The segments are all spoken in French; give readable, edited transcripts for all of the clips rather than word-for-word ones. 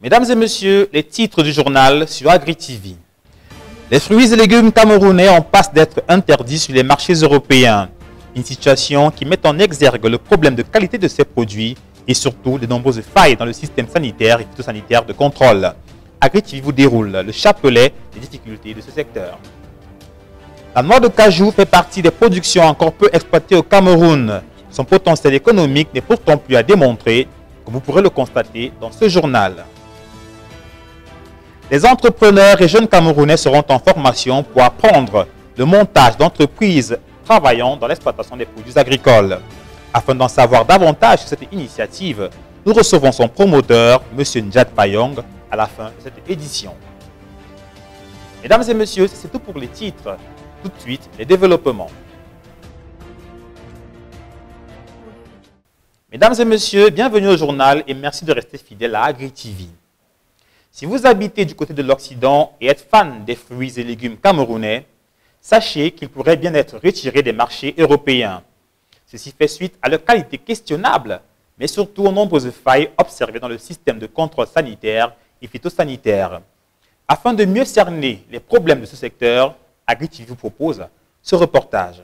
Mesdames et messieurs, les titres du journal sur AgriTV. Les fruits et légumes camerounais en passe d'être interdits sur les marchés européens. Une situation qui met en exergue le problème de qualité de ces produits et surtout de nombreuses failles dans le système sanitaire et phytosanitaire de contrôle. AgriTV vous déroule le chapelet des difficultés de ce secteur. La noix de cajou fait partie des productions encore peu exploitées au Cameroun. Son potentiel économique n'est pourtant plus à démontrer, comme vous pourrez le constater dans ce journal. Les entrepreneurs et jeunes Camerounais seront en formation pour apprendre le montage d'entreprises travaillant dans l'exploitation des produits agricoles. Afin d'en savoir davantage sur cette initiative, nous recevons son promoteur, M. Njad Payong, à la fin de cette édition. Mesdames et messieurs, c'est tout pour les titres. Tout de suite, les développements. Mesdames et messieurs, bienvenue au journal et merci de rester fidèles à AgriTV. Si vous habitez du côté de l'Occident et êtes fan des fruits et légumes camerounais, sachez qu'ils pourraient bien être retirés des marchés européens. Ceci fait suite à leur qualité questionnable, mais surtout aux nombreuses failles observées dans le système de contrôle sanitaire et phytosanitaire. Afin de mieux cerner les problèmes de ce secteur, AgriTV vous propose ce reportage.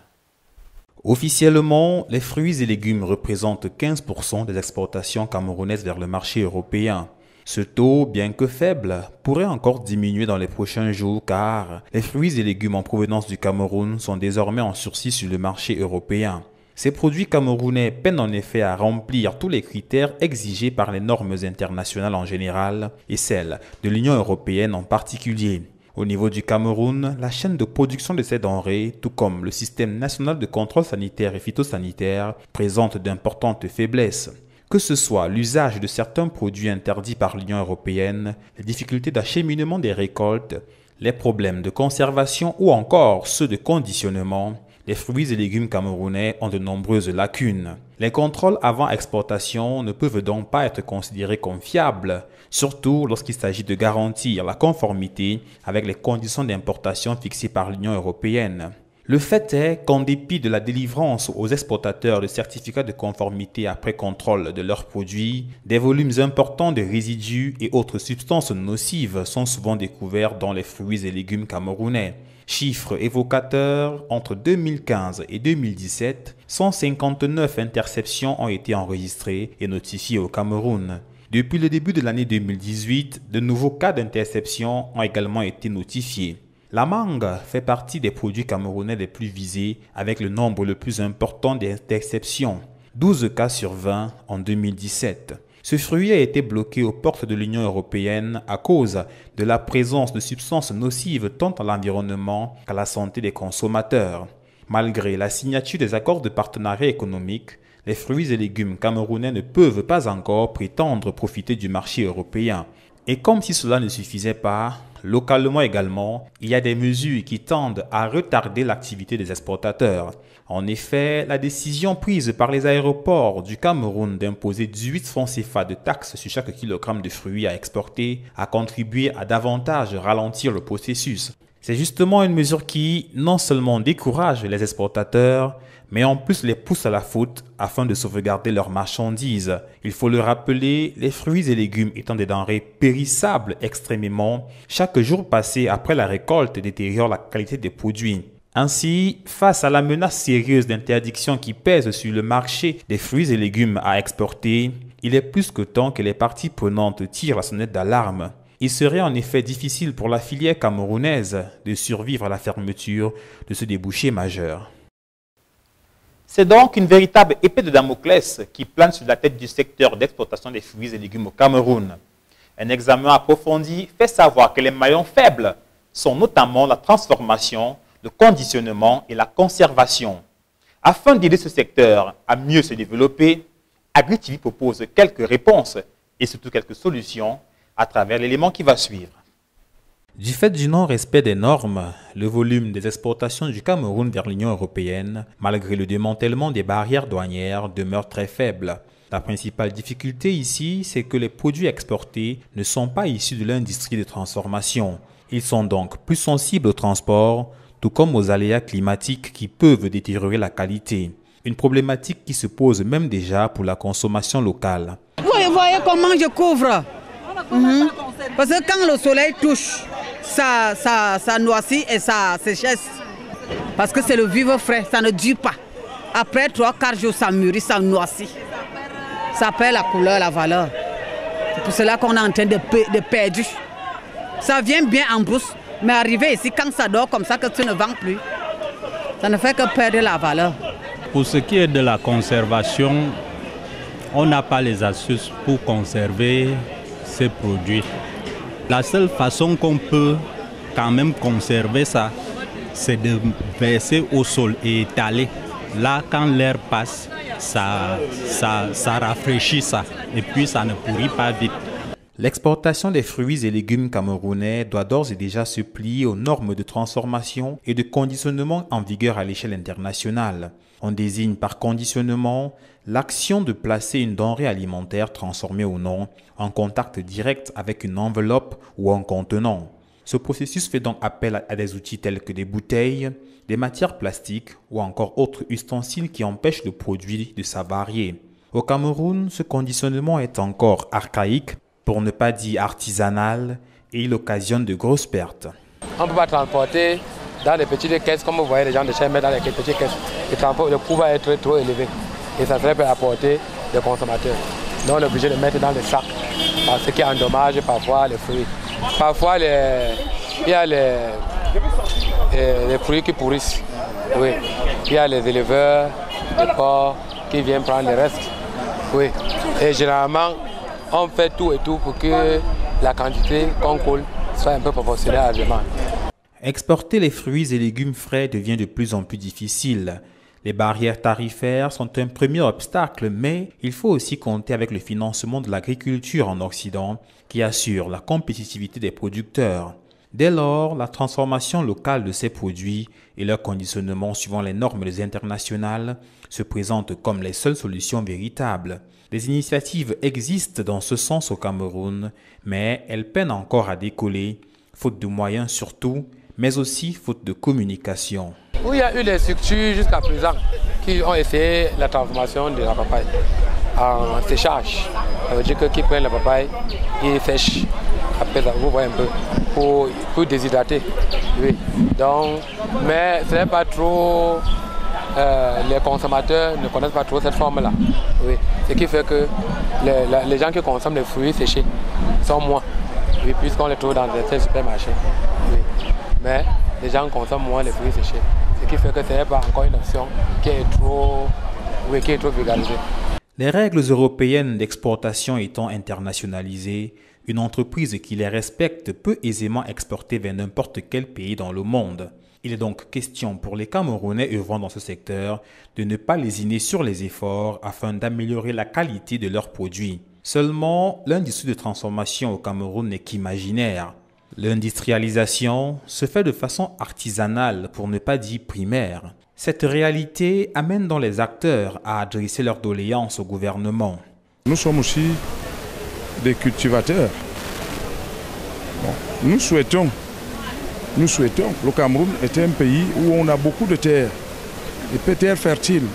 Officiellement, les fruits et légumes représentent 15% des exportations camerounaises vers le marché européen. Ce taux, bien que faible, pourrait encore diminuer dans les prochains jours car les fruits et légumes en provenance du Cameroun sont désormais en sursis sur le marché européen. Ces produits camerounais peinent en effet à remplir tous les critères exigés par les normes internationales en général et celles de l'Union européenne en particulier. Au niveau du Cameroun, la chaîne de production de ces denrées, tout comme le système national de contrôle sanitaire et phytosanitaire, présente d'importantes faiblesses. Que ce soit l'usage de certains produits interdits par l'Union européenne, les difficultés d'acheminement des récoltes, les problèmes de conservation ou encore ceux de conditionnement, les fruits et légumes camerounais ont de nombreuses lacunes. Les contrôles avant exportation ne peuvent donc pas être considérés comme fiables, surtout lorsqu'il s'agit de garantir la conformité avec les conditions d'importation fixées par l'Union européenne. Le fait est qu'en dépit de la délivrance aux exportateurs de certificats de conformité après contrôle de leurs produits, des volumes importants de résidus et autres substances nocives sont souvent découverts dans les fruits et légumes camerounais. Chiffre évocateur, entre 2015 et 2017, 159 interceptions ont été enregistrées et notifiées au Cameroun. Depuis le début de l'année 2018, de nouveaux cas d'interception ont également été notifiés. La mangue fait partie des produits camerounais les plus visés avec le nombre le plus important d'interceptions, 12 cas sur 20 en 2017. Ce fruit a été bloqué aux portes de l'Union européenne à cause de la présence de substances nocives tant à l'environnement qu'à la santé des consommateurs. Malgré la signature des accords de partenariat économique, les fruits et légumes camerounais ne peuvent pas encore prétendre profiter du marché européen. Et comme si cela ne suffisait pas, localement également, il y a des mesures qui tendent à retarder l'activité des exportateurs. En effet, la décision prise par les aéroports du Cameroun d'imposer 18 francs CFA de taxes sur chaque kilogramme de fruits à exporter a contribué à davantage ralentir le processus. C'est justement une mesure qui, non seulement décourage les exportateurs, mais en plus les pousse à la faute afin de sauvegarder leurs marchandises. Il faut le rappeler, les fruits et légumes étant des denrées périssables extrêmement, chaque jour passé après la récolte détériore la qualité des produits. Ainsi, face à la menace sérieuse d'interdiction qui pèse sur le marché des fruits et légumes à exporter, il est plus que temps que les parties prenantes tirent la sonnette d'alarme. Il serait en effet difficile pour la filière camerounaise de survivre à la fermeture de ce débouché majeur. C'est donc une véritable épée de Damoclès qui plane sur la tête du secteur d'exportation des fruits et légumes au Cameroun. Un examen approfondi fait savoir que les maillons faibles sont notamment la transformation, le conditionnement et la conservation. Afin d'aider ce secteur à mieux se développer, AgriTV propose quelques réponses et surtout quelques solutions à travers l'élément qui va suivre. Du fait du non-respect des normes, le volume des exportations du Cameroun vers l'Union européenne, malgré le démantèlement des barrières douanières, demeure très faible. La principale difficulté ici, c'est que les produits exportés ne sont pas issus de l'industrie de transformation. Ils sont donc plus sensibles au transport, tout comme aux aléas climatiques qui peuvent détériorer la qualité. Une problématique qui se pose même déjà pour la consommation locale. Vous voyez comment je couvre. Parce que quand le soleil touche, ça noircit et ça séchesse. Parce que c'est le vivre frais, ça ne dure pas. Après 3-4 jours, ça mûrit, ça noircit. Ça perd la couleur, la valeur. C'est pour cela qu'on est en train de perdre. Ça vient bien en brousse, mais arrivé ici, quand ça dort comme ça, que tu ne vends plus, ça ne fait que perdre la valeur. Pour ce qui est de la conservation, on n'a pas les astuces pour conserver ces produits. La seule façon qu'on peut quand même conserver ça, c'est de verser au sol et étaler. Là, quand l'air passe, ça rafraîchit ça et puis ça ne pourrit pas vite. L'exportation des fruits et légumes camerounais doit d'ores et déjà se plier aux normes de transformation et de conditionnement en vigueur à l'échelle internationale. On désigne par conditionnement l'action de placer une denrée alimentaire transformée ou non en contact direct avec une enveloppe ou un contenant. Ce processus fait donc appel à des outils tels que des bouteilles, des matières plastiques ou encore autres ustensiles qui empêchent le produit de s'avarier. Au Cameroun, ce conditionnement est encore archaïque, pour ne pas dire artisanal, et il occasionne de grosses pertes. On ne peut pas transporter dans les petites caisses comme vous voyez les gens de chez mettre dans les petites caisses. Le coût va être trop élevé et ça serait à la portée des consommateurs. Donc on est obligé de mettre dans les sacs parce qu'il endommage parfois les fruits. Parfois il y a les fruits qui pourrissent. Oui. Il y a les éleveurs, les porcs qui viennent prendre les restes. Oui. Et généralement, on fait tout et tout pour que la quantité qu'on coule soit un peu proportionnelle à la demande. Exporter les fruits et légumes frais devient de plus en plus difficile. Les barrières tarifaires sont un premier obstacle, mais il faut aussi compter avec le financement de l'agriculture en Occident qui assure la compétitivité des producteurs. Dès lors, la transformation locale de ces produits et leur conditionnement suivant les normes internationales se présentent comme les seules solutions véritables. Des initiatives existent dans ce sens au Cameroun, mais elles peinent encore à décoller, faute de moyens surtout, mais aussi faute de communication. Oui, il y a eu des structures jusqu'à présent qui ont essayé la transformation de la papaye en séchage. Ça veut dire qu'ils prennent la papaye, ils sèchent. Après ça, vous voyez un peu, pour déshydrater. Oui. Donc, mais ce n'est pas trop... les consommateurs ne connaissent pas trop cette forme-là. Oui. Ce qui fait que les gens qui consomment les fruits séchés sont moins, oui, puisqu'on les trouve dans des supermarchés. Oui. Mais les gens consomment moins les fruits séchés. Ce qui fait que ce n'est pas encore une option qui est trop vulgarisée. Les règles européennes d'exportation étant internationalisées, une entreprise qui les respecte peut aisément exporter vers n'importe quel pays dans le monde. Il est donc question pour les Camerounais œuvrant dans ce secteur de ne pas lésiner sur les efforts afin d'améliorer la qualité de leurs produits. Seulement, l'industrie de transformation au Cameroun n'est qu'imaginaire. L'industrialisation se fait de façon artisanale, pour ne pas dire primaire. Cette réalité amène donc les acteurs à adresser leurs doléances au gouvernement. Nous sommes aussi des cultivateurs. Bon, nous souhaitons, le Cameroun est un pays où on a beaucoup de terres, des terres fertiles.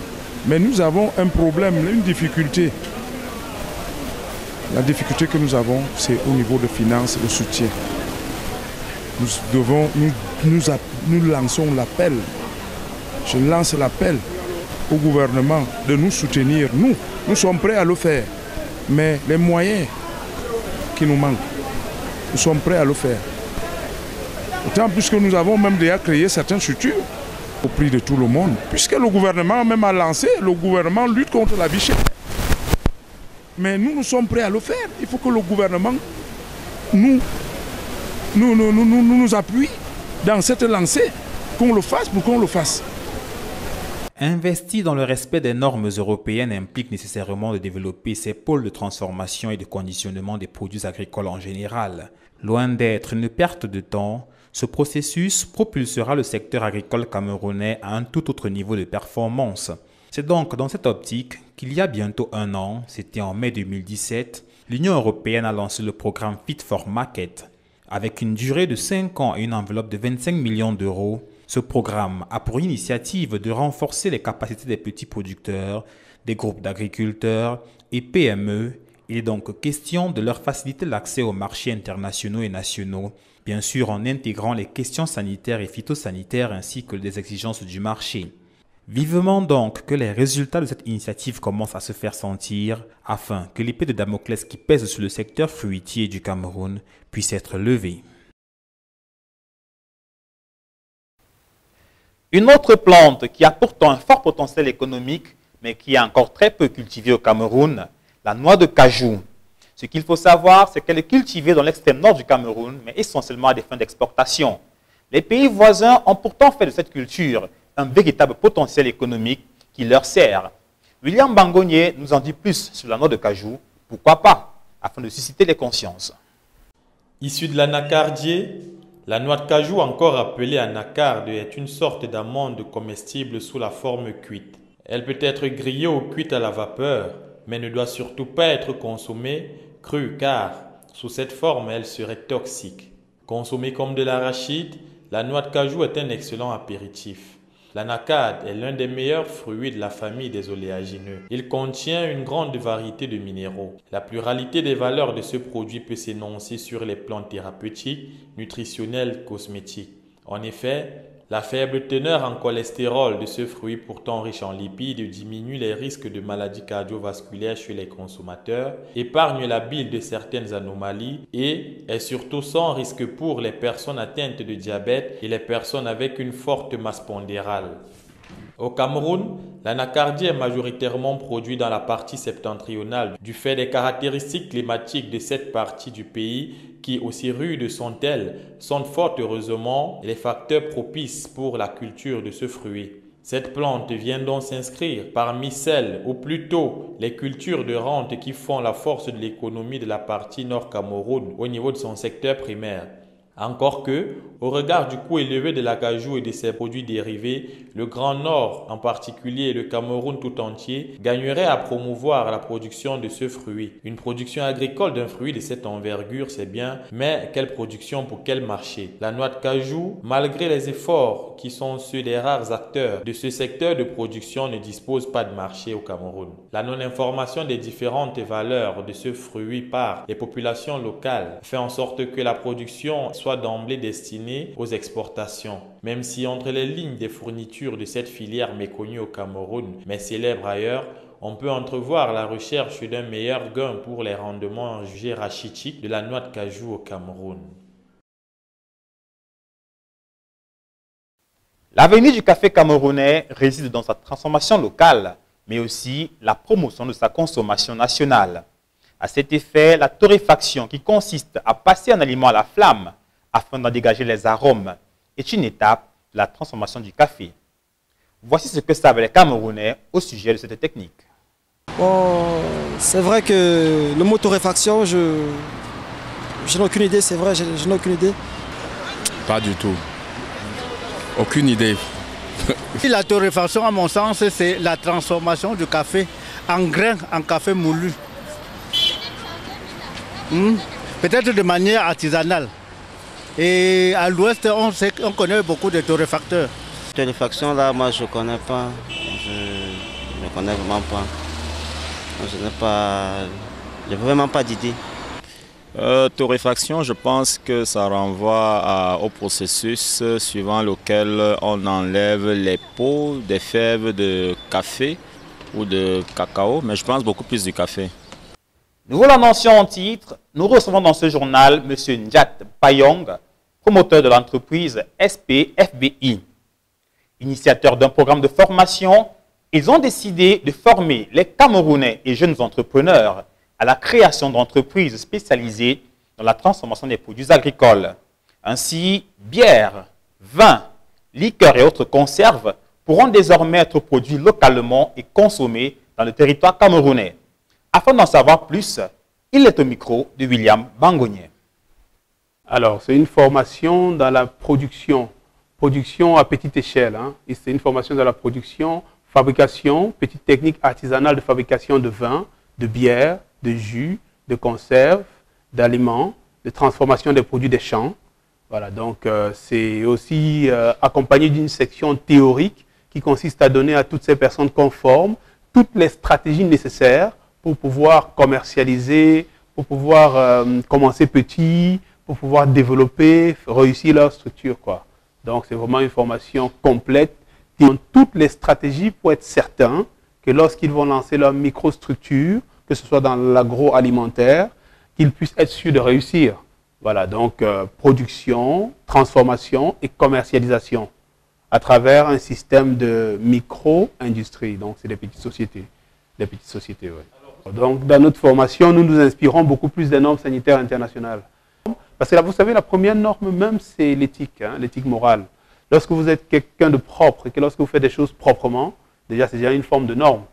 Mais nous avons un problème, une difficulté. La difficulté que nous avons, c'est au niveau de finances, de soutien. Nous lançons l'appel. Je lance l'appel au gouvernement de nous soutenir. Nous sommes prêts à le faire. Mais les moyens qui nous manquent, nous sommes prêts à le faire. Autant plus que nous avons même déjà créé certaines structures au prix de tout le monde. Puisque le gouvernement même a lancé, le gouvernement lutte contre la vie chère. Mais nous sommes prêts à le faire. Il faut que le gouvernement nous appuie dans cette lancée, qu'on le fasse pour qu'on le fasse. Investir dans le respect des normes européennes implique nécessairement de développer ces pôles de transformation et de conditionnement des produits agricoles en général. Loin d'être une perte de temps, ce processus propulsera le secteur agricole camerounais à un tout autre niveau de performance. C'est donc dans cette optique qu'il y a bientôt un an, c'était en mai 2017, l'Union européenne a lancé le programme Fit for Market. Avec une durée de 5 ans et une enveloppe de 25 millions d'euros, ce programme a pour initiative de renforcer les capacités des petits producteurs, des groupes d'agriculteurs et PME Il est donc question de leur faciliter l'accès aux marchés internationaux et nationaux, bien sûr en intégrant les questions sanitaires et phytosanitaires ainsi que les exigences du marché. Vivement donc que les résultats de cette initiative commencent à se faire sentir afin que l'épée de Damoclès qui pèse sur le secteur fruitier du Cameroun puisse être levée. Une autre plante qui a pourtant un fort potentiel économique, mais qui est encore très peu cultivée au Cameroun, la noix de cajou. Ce qu'il faut savoir, c'est qu'elle est cultivée dans l'extrême nord du Cameroun, mais essentiellement à des fins d'exportation. Les pays voisins ont pourtant fait de cette culture un véritable potentiel économique qui leur sert. William Bangonier nous en dit plus sur la noix de cajou, pourquoi pas, afin de susciter les consciences. Issue de l'anacardier, la noix de cajou, encore appelée anacarde, est une sorte d'amande comestible sous la forme cuite. Elle peut être grillée ou cuite à la vapeur, mais ne doit surtout pas être consommée crue car, sous cette forme, elle serait toxique. Consommée comme de l'arachide, la noix de cajou est un excellent apéritif. L'anacarde est l'un des meilleurs fruits de la famille des oléagineux. Il contient une grande variété de minéraux. La pluralité des valeurs de ce produit peut s'énoncer sur les plans thérapeutiques, nutritionnels, cosmétiques. En effet, la faible teneur en cholestérol de ce fruit pourtant riche en lipides diminue les risques de maladies cardiovasculaires chez les consommateurs, épargne la bile de certaines anomalies et est surtout sans risque pour les personnes atteintes de diabète et les personnes avec une forte masse pondérale. Au Cameroun, l'anacardier est majoritairement produit dans la partie septentrionale du fait des caractéristiques climatiques de cette partie du pays qui, aussi rudes sont-elles, sont fort heureusement les facteurs propices pour la culture de ce fruit. Cette plante vient donc s'inscrire parmi celles, ou plutôt les cultures de rente qui font la force de l'économie de la partie nord Cameroun au niveau de son secteur primaire. Encore que, au regard du coût élevé de l'acajou et de ses produits dérivés, le Grand Nord, en particulier le Cameroun tout entier, gagnerait à promouvoir la production de ce fruit. Une production agricole d'un fruit de cette envergure, c'est bien, mais quelle production pour quel marché? La noix de cajou, malgré les efforts qui sont ceux des rares acteurs de ce secteur de production, ne dispose pas de marché au Cameroun. La non-information des différentes valeurs de ce fruit par les populations locales fait en sorte que la production soit d'emblée destinée aux exportations. Même si entre les lignes des fournitures de cette filière méconnue au Cameroun, mais célèbre ailleurs, on peut entrevoir la recherche d'un meilleur gain pour les rendements jugés rachitiques de la noix de cajou au Cameroun. L'avenir du café camerounais réside dans sa transformation locale, mais aussi la promotion de sa consommation nationale. À cet effet, la torréfaction, qui consiste à passer un aliment à la flamme afin d'en dégager les arômes, est une étape de la transformation du café. Voici ce que savent les Camerounais au sujet de cette technique. Bon, c'est vrai que le mot torréfaction, je n'ai aucune idée, c'est vrai, je n'ai aucune idée. Pas du tout. Aucune idée. La torréfaction, à mon sens, c'est la transformation du café en grain, en café moulu. Peut-être de manière artisanale. Et à l'ouest, on connaît beaucoup de torréfacteurs. Torréfaction, là, moi, je ne connais pas. Je ne connais vraiment pas. Je n'ai vraiment pas d'idée. Torréfaction, je pense que ça renvoie au processus suivant lequel on enlève les peaux des fèves de café ou de cacao, mais je pense beaucoup plus du café. Nous vous l'annoncions en titre, nous recevons dans ce journal M. Njat Payong, promoteur de l'entreprise SPFBI. Initiateur d'un programme de formation, ils ont décidé de former les Camerounais et jeunes entrepreneurs à la création d'entreprises spécialisées dans la transformation des produits agricoles. Ainsi, bière, vin, liqueurs et autres conserves pourront désormais être produits localement et consommés dans le territoire camerounais. Afin d'en savoir plus, il est au micro de William Bangonier. Alors, c'est une formation dans la production à petite échelle. C'est une formation dans la production, fabrication, petite technique artisanale de fabrication de vin, de bière, de jus, de conserve, d'aliments, de transformation des produits des champs. Voilà, donc c'est aussi accompagné d'une section théorique qui consiste à donner à toutes ces personnes conformes toutes les stratégies nécessaires pour pouvoir commercialiser, pour pouvoir commencer petit, pour pouvoir développer, réussir leur structure, quoi. Donc, c'est vraiment une formation complète qui ont toutes les stratégies pour être certains que lorsqu'ils vont lancer leur microstructure, que ce soit dans l'agroalimentaire, qu'ils puissent être sûrs de réussir. Voilà, donc production, transformation et commercialisation à travers un système de micro-industrie. Donc, c'est des petites sociétés. Des petites sociétés, oui. Donc, dans notre formation, nous nous inspirons beaucoup plus des normes sanitaires internationales. Parce que là, vous savez, la première norme même, c'est l'éthique, hein, l'éthique morale. Lorsque vous êtes quelqu'un de propre et que lorsque vous faites des choses proprement, déjà, c'est déjà une forme de norme.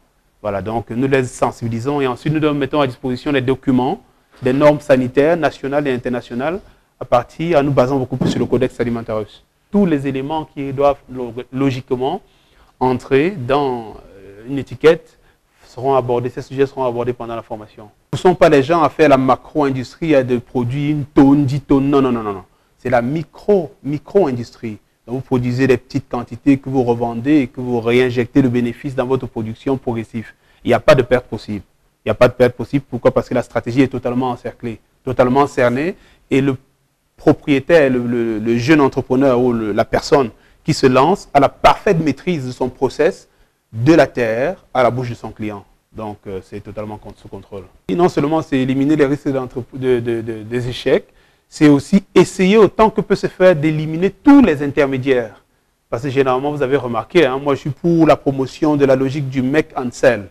Voilà, donc nous les sensibilisons et ensuite nous mettons à disposition les documents, des normes sanitaires nationales et internationales en nous basant beaucoup plus sur le Codex Alimentarius. Tous les éléments qui doivent logiquement entrer dans une étiquette seront abordés, ces sujets seront abordés pendant la formation. Ce ne sont pas les gens à faire la macro-industrie, à de produits 1 tonne, 10 tonnes, non, non, non, non. C'est la micro-industrie. Vous produisez des petites quantités que vous revendez et que vous réinjectez le bénéfice dans votre production progressive. Il n'y a pas de perte possible. Il n'y a pas de perte possible. Pourquoi? Parce que la stratégie est totalement encerclée, totalement cernée. Et le propriétaire, le jeune entrepreneur ou la personne qui se lance a la parfaite maîtrise de son process de la terre à la bouche de son client. Donc, c'est totalement sous contrôle. Et non seulement c'est éliminer les risques des échecs, c'est aussi essayer autant que peut se faire d'éliminer tous les intermédiaires. Parce que généralement, vous avez remarqué, hein, moi je suis pour la promotion de la logique du make and sell.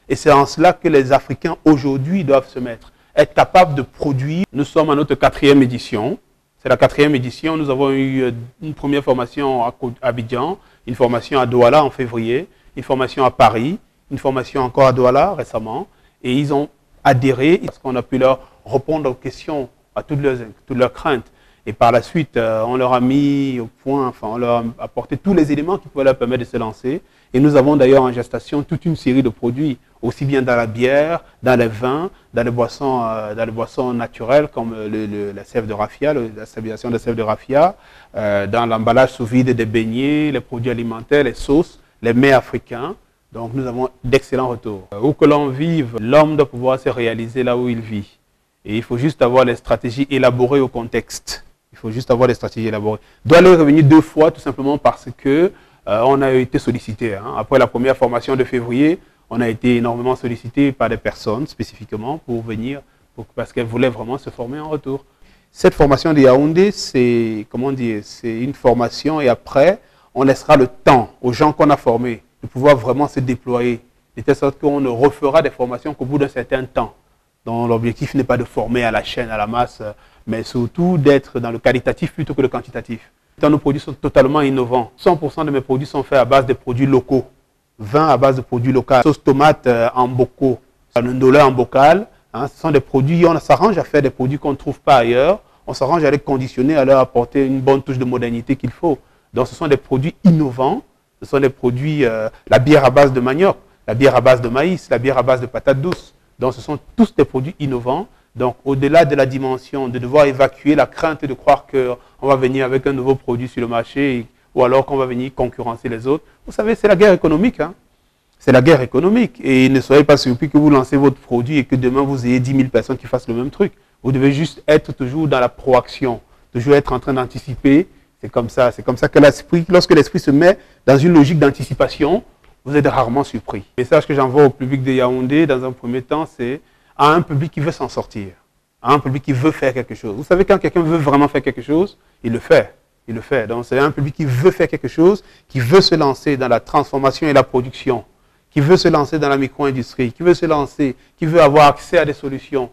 Et c'est en cela que les Africains aujourd'hui doivent se mettre. Être capables de produire. Nous sommes à notre 4e édition. C'est la 4e édition. Nous avons eu une première formation à Abidjan, une formation à Douala en février, une formation à Paris, une formation encore à Douala récemment. Et ils ont adhéré parce qu'on a pu leur répondre aux questions, à toutes leurs craintes. Et par la suite, on leur a mis au point, enfin, on leur a apporté tous les éléments qui pouvaient leur permettre de se lancer. Et nous avons d'ailleurs en gestation toute une série de produits, aussi bien dans la bière, dans les vins, dans les boissons naturelles comme la sève de raffia, la stabilisation de sève de raffia, dans l'emballage sous vide des beignets, les produits alimentaires, les sauces, les mets africains. Donc nous avons d'excellents retours. Où que l'on vive, l'homme doit pouvoir se réaliser là où il vit. Et il faut juste avoir les stratégies élaborées au contexte. Il faut juste avoir les stratégies élaborées. Doit leur revenir 2 fois tout simplement parce que on a été sollicité. Hein. Après la première formation de février, on a été énormément sollicité par des personnes spécifiquement pour venir, parce qu'elles voulaient vraiment se former en retour. Cette formation de Yaoundé, c'est une formation et après, on laissera le temps aux gens qu'on a formés de pouvoir vraiment se déployer. De telle sorte qu'on ne refera des formations qu'au bout d'un certain temps. Donc l'objectif n'est pas de former à la chaîne, à la masse, mais surtout d'être dans le qualitatif plutôt que le quantitatif. Nos produits sont totalement innovants. 100% de mes produits sont faits à base de produits locaux. Vin à base de produits locaux. Sauce tomate en bocaux. Un ndolé en bocal. Hein, ce sont des produits, on s'arrange à faire des produits qu'on ne trouve pas ailleurs. On s'arrange à les conditionner, à leur apporter une bonne touche de modernité qu'il faut. Donc ce sont des produits innovants. Ce sont des produits, la bière à base de manioc, la bière à base de maïs, la bière à base de patates douces. Donc ce sont tous des produits innovants. Donc au-delà de la dimension de devoir évacuer la crainte de croire qu'on va venir avec un nouveau produit sur le marché ou alors qu'on va venir concurrencer les autres. Vous savez, c'est la guerre économique. Hein. C'est la guerre économique. Et ne soyez pas surpris que vous lancez votre produit et que demain vous ayez 10 000 personnes qui fassent le même truc. Vous devez juste être toujours dans la proaction, toujours être en train d'anticiper. C'est comme ça que l'esprit, lorsque l'esprit se met dans une logique d'anticipation, vous êtes rarement surpris. Le message que j'envoie au public de Yaoundé, dans un premier temps, c'est à un public qui veut s'en sortir, à un public qui veut faire quelque chose. Vous savez, quand quelqu'un veut vraiment faire quelque chose, il le fait. Il le fait. Donc, c'est un public qui veut faire quelque chose, qui veut se lancer dans la transformation et la production, qui veut se lancer dans la micro-industrie, qui veut se lancer, qui veut avoir accès à des solutions.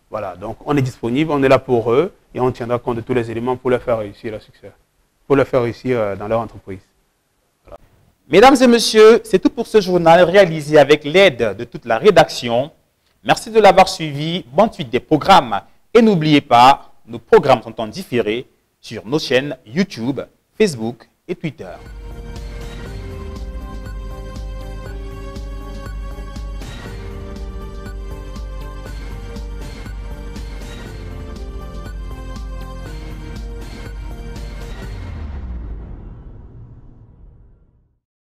Voilà. Donc, on est disponible, on est là pour eux et on tiendra compte de tous les éléments pour leur faire réussir leur succès, pour leur faire réussir dans leur entreprise. Voilà. Mesdames et messieurs, c'est tout pour ce journal réalisé avec l'aide de toute la rédaction. Merci de l'avoir suivi. Bonne suite des programmes. Et n'oubliez pas, nos programmes sont en différé sur nos chaînes YouTube, Facebook et Twitter.